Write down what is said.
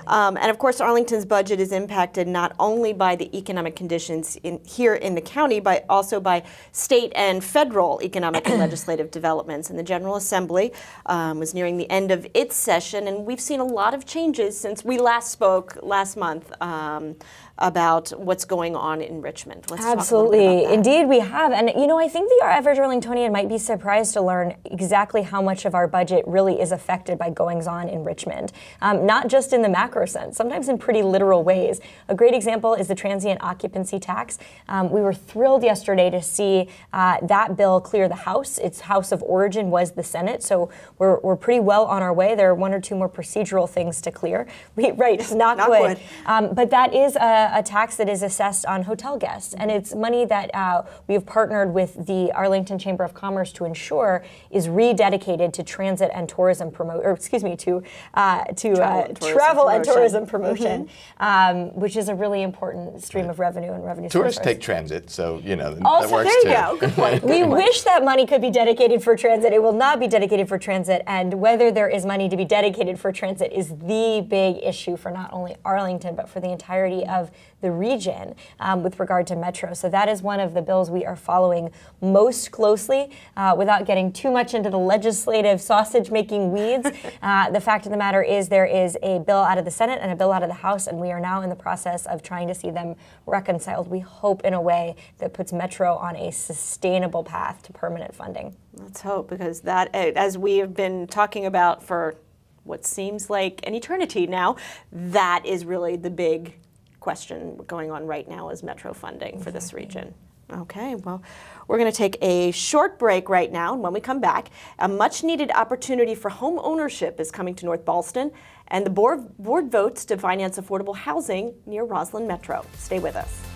And of course, Arlington's budget is impacted not only by the economic conditions here in the county, but also by state and federal economic and legislative developments. And the General Assembly was nearing the end of its session, and we've seen a lot of changes since we last spoke last month about what's going on in Richmond. Let's Absolutely. talk a little bit about that. Indeed, we have. And, you know, I think the average Arlingtonian might be surprised to learn exactly how much of our budget really is affected by goings-on in Richmond, not just in the macro sense, sometimes in pretty literal ways. A great example is the transient occupancy tax. We were thrilled yesterday to see that bill clear the House. Its House of origin was the Senate, so we're pretty well on our way. There are one or two more procedural things to clear. Right, knock wood. But that is a tax that is assessed on hotel guests, and it's money that we have partnered with the Arlington Chamber of Commerce to ensure is rededicated to transit and tourism to travel and tourism promotion, which is a really important stream of revenue and revenue. Tourists take transit, so you know also, that works there you too. go. Good point. We wish that money could be dedicated for transit. It will not be dedicated for transit, and whether there is money to be dedicated for transit is the big issue for not only Arlington but for the entirety of the region with regard to Metro. So that is one of the bills we are following most closely without getting too much into the legislative sausage-making weeds. The fact of the matter is there is a bill out of the Senate and a bill out of the House, and we are now in the process of trying to see them reconciled. We hope in a way that puts Metro on a sustainable path to permanent funding. Let's hope, because that, as we have been talking about for what seems like an eternity now, that is really the big question going on right now is Metro funding for this region. Okay, well, we're going to take a short break right now, and when we come back, a much-needed opportunity for home ownership is coming to North Ballston, and the board votes to finance affordable housing near Roslyn Metro. Stay with us.